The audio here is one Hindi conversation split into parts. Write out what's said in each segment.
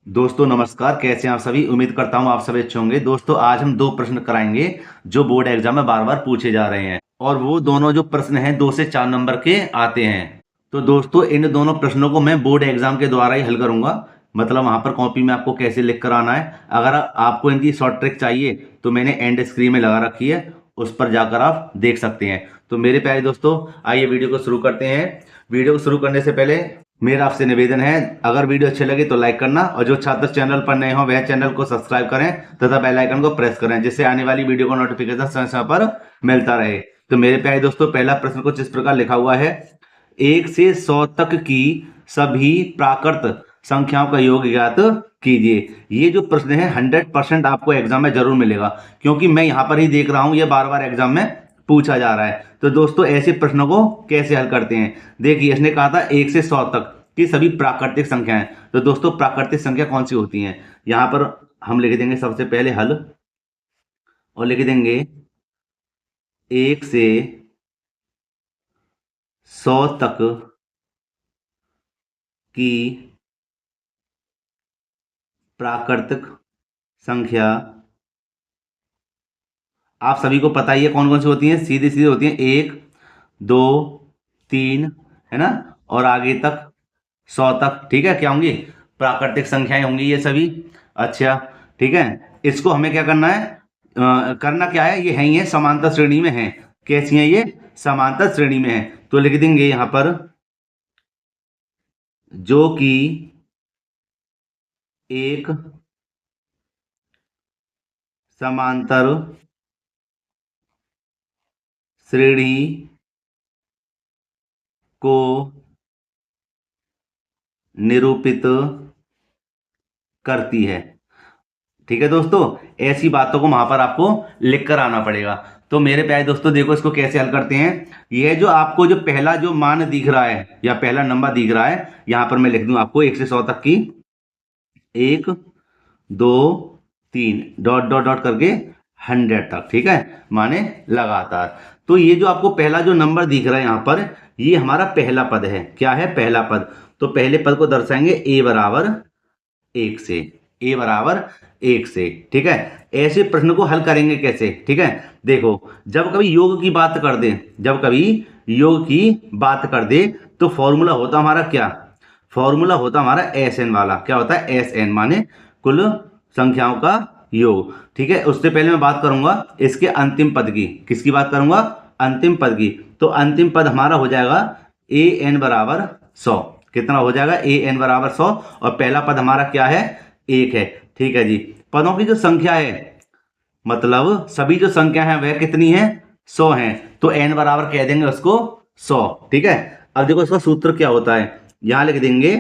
दोस्तों नमस्कार, कैसे हैं आप सभी। उम्मीद करता हूं आप सभी अच्छे होंगे। दोस्तों आज हम दो प्रश्न कराएंगे जो बोर्ड एग्जाम में बार बार पूछे जा रहे हैं और वो दोनों जो प्रश्न हैं 2 से 4 नंबर के आते हैं। तो दोस्तों इन दोनों प्रश्नों को मैं बोर्ड एग्जाम के द्वारा ही हल करूंगा। मतलब वहां पर कॉपी में आपको कैसे लिख कर आना है। अगर आपको इनकी शॉर्ट ट्रिक चाहिए तो मैंने एंड स्क्रीन में लगा रखी है, उस पर जाकर आप देख सकते हैं। तो मेरे प्यारे दोस्तों आइए वीडियो को शुरू करते हैं। वीडियो को शुरू करने से पहले मेरा आपसे निवेदन है, अगर वीडियो अच्छे लगे तो लाइक करना और जो छात्र चैनल पर नए हो वह चैनल को सब्सक्राइब करें तथा बेल आइकन को प्रेस करें, जिससे आने वाली वीडियो का नोटिफिकेशन समय समय पर मिलता रहे। तो मेरे प्यारे दोस्तों पहला प्रश्न कुछ इस प्रकार लिखा हुआ है, 1 से 100 तक की सभी प्राकृत संख्याओं का योग ज्ञात कीजिए। ये जो प्रश्न है 100% आपको एग्जाम में जरूर मिलेगा, क्योंकि मैं यहाँ पर ही देख रहा हूँ ये बार बार एग्जाम में पूछा जा रहा है। तो दोस्तों ऐसे प्रश्नों को कैसे हल करते हैं, देखिए इसने कहा था 1 से 100 तक की सभी प्राकृतिक संख्याएं। तो दोस्तों प्राकृतिक संख्या कौन सी होती हैं, यहां पर हम लिख देंगे सबसे पहले हल और लिख देंगे 1 से 100 तक की प्राकृतिक संख्या। आप सभी को पता ही है कौन कौन सी होती हैं, सीधी सीधी होती हैं, 1 2 3, है ना, और आगे तक 100 तक। ठीक है, क्या होंगी, प्राकृतिक संख्याएं होंगी ये सभी। अच्छा ठीक है, इसको हमें क्या करना है, करना क्या है, ये है ही है समांतर श्रेणी में है। कैसी है ये, समांतर श्रेणी में है। तो लिख देंगे यहां पर जो कि एक समांतर श्रेणी को निरूपित करती है। ठीक है दोस्तों, ऐसी बातों को वहां पर आपको लिख कर आना पड़ेगा। तो मेरे प्यारे दोस्तों देखो इसको कैसे हल करते हैं। यह जो आपको जो पहला जो मान दिख रहा है या पहला नंबर दिख रहा है, यहां पर मैं लिख दूं आपको 1 से 100 तक की 1 2 3 डॉट डॉट डॉट करके 100 तक। ठीक है, माने लगातार। तो ये जो आपको पहला जो नंबर दिख रहा है यहां पर, ये हमारा पहला पद है। क्या है, पहला पद। तो पहले पद को दर्शाएंगे a बराबर 1 से, a बराबर 1 से। ठीक है, ऐसे प्रश्न को हल करेंगे कैसे। ठीक है, देखो जब कभी योग की बात कर दे, जब कभी योग की बात कर दे तो फॉर्मूला होता हमारा क्या, फॉर्मूला होता हमारा एस एन वाला। क्या होता है, एस एन माने कुल संख्याओं का योग। ठीक है, उससे पहले मैं बात करूंगा इसके अंतिम पद की। किसकी बात करूंगा, अंतिम पद की। तो अंतिम पद हमारा हो जाएगा ए एन बराबर 100। कितना हो जाएगा, ए एन बराबर 100। और पहला पद हमारा क्या है, 1 है। ठीक है जी, पदों की जो संख्या है, मतलब सभी जो संख्या है वह कितनी है, 100 है। तो एन बराबर कह देंगे उसको 100। ठीक है, अब देखो इसका सूत्र क्या होता है, यहां लिख देंगे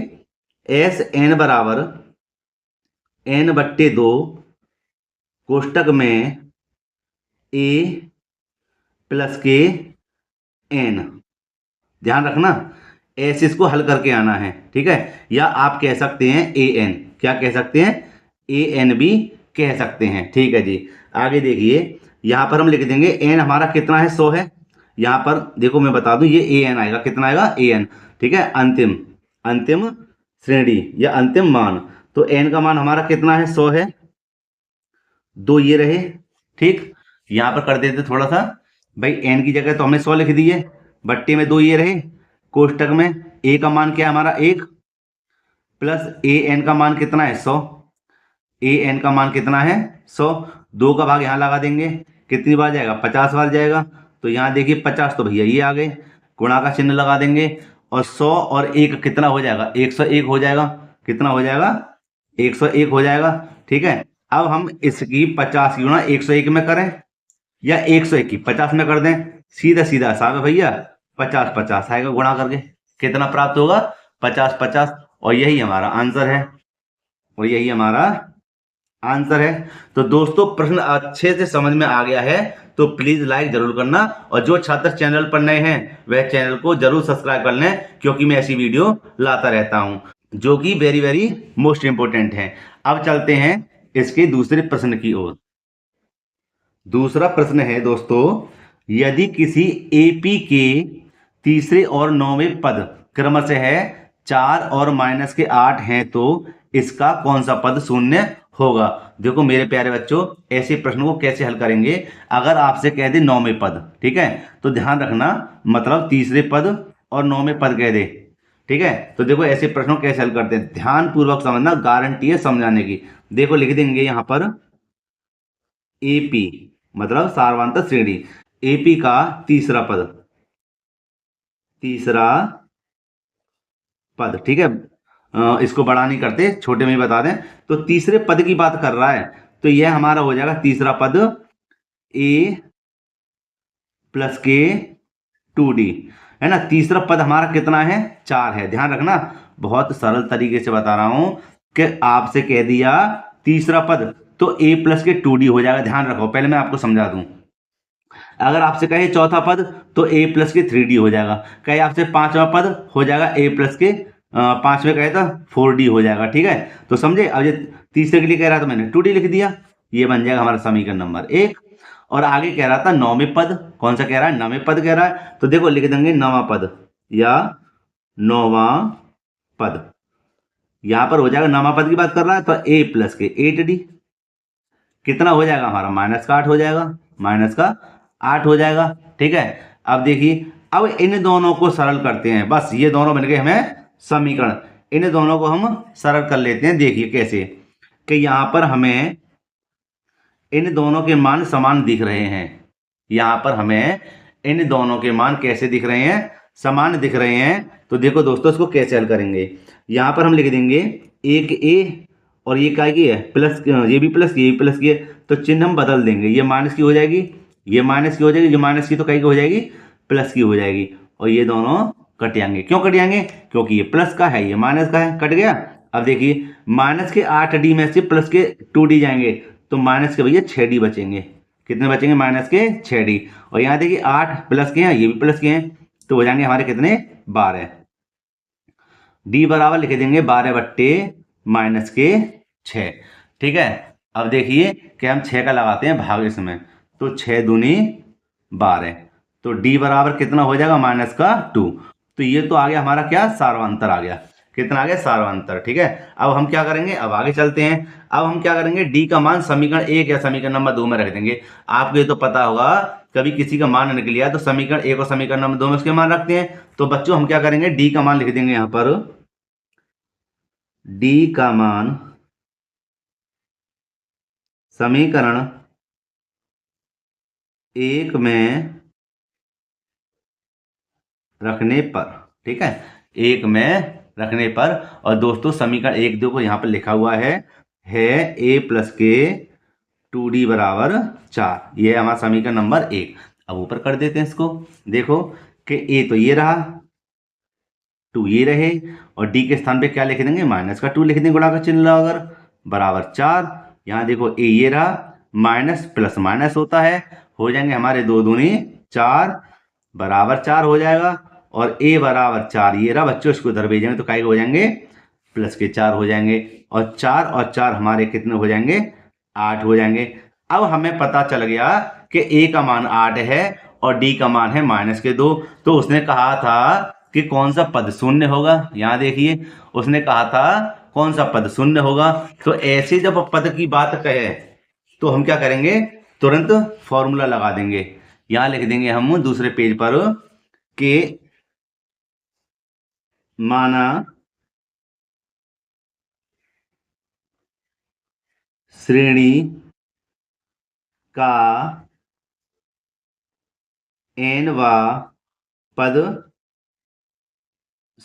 एस एन बराबर एन बट्टे 2 कोष्टक में ए प्लस के एन। ध्यान रखना, ऐसे इसको हल करके आना है। ठीक है, या आप कह सकते हैं ए एन, क्या कह सकते हैं, ए एन भी कह सकते हैं। ठीक है जी, आगे देखिए यहां पर हम लिख देंगे एन हमारा कितना है, 100 है। यहां पर देखो मैं बता दूं ये ए एन आएगा, कितना आएगा, ए एन। ठीक है, अंतिम अंतिम श्रेणी या अंतिम मान। तो एन का मान हमारा कितना है, 100 है। 2 ये रहे। ठीक, यहां पर कर देते थोड़ा सा, भाई एन की जगह तो हमने 100 लिख दिए, बट्टे में 2 ये रहे, कोष्टक में ए का मान क्या है हमारा 1, प्लस ए एन का मान कितना है 100। ए एन का मान कितना है 100। 2 का भाग यहां लगा देंगे, कितनी बार जाएगा, 50 बार जाएगा। तो यहां देखिए 50 तो भैया ये आ गए, गुणा का चिन्ह लगा देंगे। और 100 और 1 कितना हो जाएगा, 101 हो जाएगा। कितना हो जाएगा, 101 हो जाएगा। ठीक है, अब हम इसकी 50 गुणा 101 में करें या 101 की 50 में कर दें, सीधा सीधा साहब भैया 50 50 आएगा, गुणा करके कितना प्राप्त होगा, 50 50। और यही हमारा आंसर है, और यही हमारा आंसर है। तो दोस्तों प्रश्न अच्छे से समझ में आ गया है तो प्लीज लाइक जरूर करना, और जो छात्र चैनल पर नए हैं वह चैनल को जरूर सब्सक्राइब कर लें, क्योंकि मैं ऐसी वीडियो लाता रहता हूं जो कि वेरी वेरी मोस्ट इंपोर्टेंट है। अब चलते हैं इसके दूसरे प्रश्न की ओर। दूसरा प्रश्न है दोस्तों, यदि किसी एपी के तीसरे और 9वें पद क्रमशः है 4 और माइनस के 8 हैं तो इसका कौन सा पद शून्य होगा। देखो मेरे प्यारे बच्चों, ऐसे प्रश्न को कैसे हल करेंगे। अगर आपसे कह दे 9वें पद, ठीक है, तो ध्यान रखना, मतलब तीसरे पद और 9वें पद कह दे, ठीक है, तो देखो ऐसे प्रश्नों को कैसे हल करते हैं, ध्यान पूर्वक समझना, गारंटी है समझाने की। देखो लिख देंगे यहां पर एपी, मतलब सारवांतर श्रेणी, एपी का तीसरा पद, तीसरा पद, ठीक है, इसको बड़ा नहीं करते, छोटे में ही बता दें, तो तीसरे पद की बात कर रहा है, तो यह हमारा हो जाएगा तीसरा पद ए प्लस के 2d, है ना। तीसरा पद हमारा कितना है, 4 है। ध्यान रखना, बहुत सरल तरीके से बता रहा हूं कि आपसे कह दिया तीसरा पद तो a प्लस के 2d हो जाएगा। ध्यान रखो, पहले मैं आपको समझा दूं। अगर आपसे कहे चौथा पद तो a प्लस के 3d हो जाएगा। कहे आपसे पांचवा पद हो जाएगा a प्लस के पांचवें कहे तो 4d हो जाएगा, ठीक है। तो समझे, अब ये तीसरे के लिए कह रहा था मैंने 2d लिख दिया, ये बन जाएगा हमारा समीकरण नंबर 1। और आगे कह रहा था 9वें पद, कौन सा कह रहा है, 9वें पद कह रहा है, तो देखो लिख देंगे 9वां पद या 9वां पद। यहां पर हो जाएगा 9वां पद की बात कर रहा है तो a प्लस के 8d कितना हो जाएगा हमारा, माइनस का 8 हो जाएगा, माइनस का 8 हो जाएगा, ठीक है। अब देखिए, अब इन दोनों को सरल करते हैं, बस ये दोनों बन गए हमें समीकरण, इन दोनों को हम सरल कर लेते हैं। देखिए कैसे, कि यहां पर हमें इन दोनों के मान समान दिख रहे हैं, यहां पर हमें इन दोनों के मान कैसे दिख रहे हैं, समान दिख रहे हैं। तो देखो दोस्तों, इसको कैसे हल करेंगे, यहां पर हम लिख देंगे एक ए और ये क्या की है प्लस, ये भी प्लस ये भी प्लस की है, तो चिन्ह हम बदल देंगे, ये माइनस की हो जाएगी, ये माइनस की हो जाएगी, ये माइनस की तो कहीं की हो जाएगी प्लस की हो जाएगी, और ये दोनों कट जाएंगे। क्यों कट जाएंगे, क्योंकि ये प्लस का है ये माइनस का है, कट गया। अब देखिए माइनस के 8d में से प्लस के 2d जाएंगे, तो माइनस के भैया 6d बचेंगे, कितने बचेंगे, माइनस के 6d। और यहाँ देखिए 8 प्लस के हैं, ये भी प्लस के हैं, तो हो जाएंगे हमारे कितने, 12। डी बराबर लिख देंगे 12 बट्टे माइनस के 6, ठीक है। अब देखिए कि हम 6 का लगाते हैं भाग इसमें, तो 6 दूनी 12, तो डी बराबर कितना हो जाएगा, माइनस का 2। तो ये तो आ गया हमारा क्या, सार्वंतर आ गया, कितना आ गया, सार्वंतर, ठीक है। अब हम क्या करेंगे, अब आगे चलते हैं। अब हम क्या करेंगे, डी का मान समीकरण 1 या समीकरण नंबर 2 में रख देंगे। आपको ये तो पता होगा, कभी किसी का मान निकल गया तो समीकरण 1 और समीकरण नंबर 2 में उसके मान रखते हैं। तो बच्चों हम क्या करेंगे, डी का मान लिख देंगे यहां पर, डी का मान समीकरण 1 में रखने पर, ठीक है, 1 में रखने पर। और दोस्तों समीकरण 1 2 को यहां पर लिखा हुआ है a प्लस के 2d बराबर 4, ये है हमारा समीकरण नंबर 1। अब ऊपर कर देते हैं इसको, देखो कि a तो ये रहा, 2 ये रहे, और d के स्थान पे क्या लिख देंगे, माइनस का 2 लिख देंगे, गुणा का चिन्ह लगाकर, बराबर 4। यहाँ देखो a ये रहा, माइनस प्लस माइनस होता है, हो जाएंगे हमारे 2 दूनी 4, बराबर 4 हो जाएगा। और a बराबर 4 ये रहा बच्चों, इसको इधर भेजेंगे तो काय हो जाएंगे, प्लस के 4 हो जाएंगे, और 4 और 4 हमारे कितने हो जाएंगे, 8 हो जाएंगे। अब हमें पता चल गया कि a का मान 8 है और d का मान है माइनस के 2। तो उसने कहा था कि कौन सा पद शून्य होगा, यहां देखिए उसने कहा था कौन सा पद शून्य होगा। तो ऐसे जब पद की बात कहे तो हम क्या करेंगे, तुरंत फॉर्मूला लगा देंगे। यहां लिख देंगे हम दूसरे पेज पर कि माना श्रेणी का nवा पद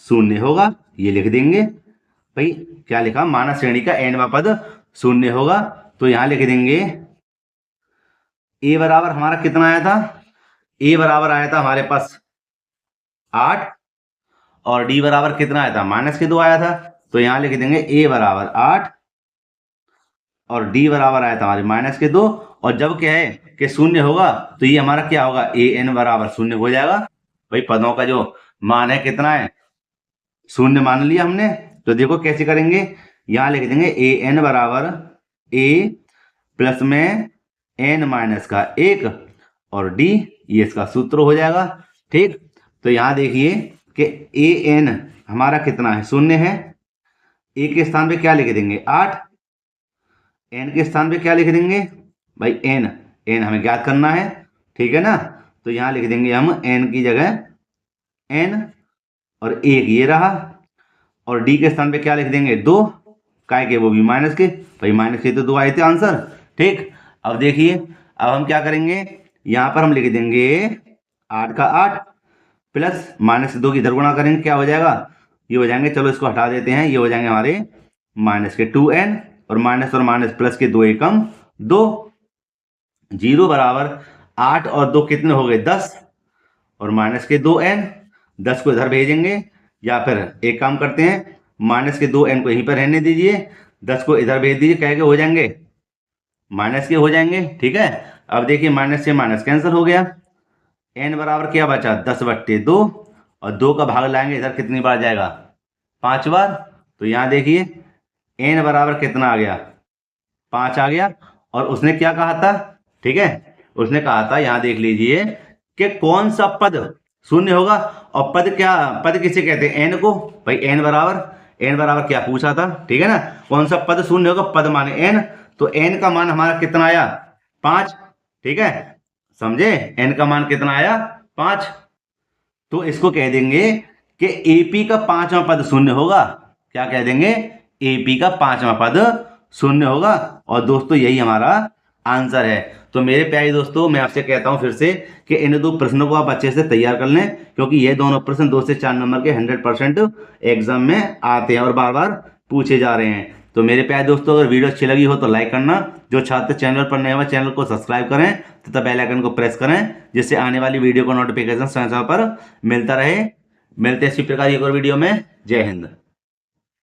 शून्य होगा, ये लिख देंगे भाई, क्या लिखा, माना श्रेणी का nवा पद शून्य होगा। तो यहां लिख देंगे a बराबर हमारा कितना आया था, a बराबर आया था हमारे पास 8, और d बराबर कितना आया था, माइनस के 2 आया था। तो यहां लिख देंगे a बराबर 8 और d बराबर आया था हमारे माइनस के 2, और जब क्या है कि शून्य होगा तो ये हमारा क्या होगा, a n बराबर शून्य हो जाएगा। भाई पदों का जो मान है कितना है, शून्य मान लिया हमने। तो देखो कैसे करेंगे, यहां लिख देंगे a n बराबर a प्लस में n माइनस का 1 और d, ये इसका सूत्र हो जाएगा, ठीक। तो यहां देखिए कि a n हमारा कितना है, 0 है। ए के स्थान पे क्या लिख देंगे, 8। एन के स्थान पे क्या लिख देंगे भाई, एन। एन हमें ज्ञात करना है, ठीक है ना। तो यहाँ लिख देंगे हम एन की जगह एन, और एक ये रहा। और डी के स्थान पे क्या लिख देंगे, 2। काय के, वो भी माइनस के, भाई माइनस के तो 2 आए थे आंसर, ठीक। अब देखिए, अब हम क्या करेंगे, यहाँ पर हम लिख देंगे 8 का 8 प्लस माइनस 2 की इधर गुणा करेंगे, क्या हो जाएगा, ये हो जाएंगे, चलो इसको हटा देते हैं, ये हो जाएंगे हमारे माइनस के 2n, और माइनस प्लस के 2 एकम 2। 0 बराबर 8 और 2 कितने हो गए, 10, और माइनस के 2n, 10 को इधर भेजेंगे, या फिर एक काम करते हैं, माइनस के 2n को यहीं पर रहने दीजिए, 10 को इधर भेज दीजिए, क्या हो जाएंगे, माइनस के हो जाएंगे, ठीक है। अब देखिए माइनस से माइनस कैंसिल हो गया, n बराबर क्या बचा, 10/2, और 2 का भाग लाएंगे इधर कितनी बार जाएगा, 5 बार। तो यहाँ देखिए n बराबर कितना आ गया, 5 आ गया। और उसने क्या कहा था, ठीक है, उसने कहा था, यहाँ देख लीजिए कि कौन सा पद शून्य होगा, और पद किसे कहते हैं, n को, भाई n बराबर क्या पूछा था, ठीक है ना, कौन सा पद शून्य होगा, पद माने n, तो n का मान हमारा कितना आया, 5, ठीक है, समझे, n का मान कितना आया, 5। तो इसको कह देंगे कि AP का 5वां पद शून्य होगा, क्या कह देंगे, AP का 5वां पद शून्य होगा। और दोस्तों यही हमारा आंसर है। तो मेरे प्यारे दोस्तों, मैं आपसे कहता हूं फिर से कि इन 2 प्रश्नों को आप अच्छे से तैयार कर लें, क्योंकि ये दोनों प्रश्न 2 से 4 नंबर के 100% एग्जाम में आते हैं और बार बार पूछे जा रहे हैं। तो मेरे प्यारे दोस्तों, अगर वीडियो अच्छी लगी हो तो लाइक करना, जो छात्र चैनल पर नए हुए चैनल को सब्सक्राइब करें तथा बेल आइकन को प्रेस करें, जिससे आने वाली वीडियो को नोटिफिकेशन समय समय पर मिलता रहे। मिलते हैं इसी प्रकार एक और वीडियो में। जय हिंद।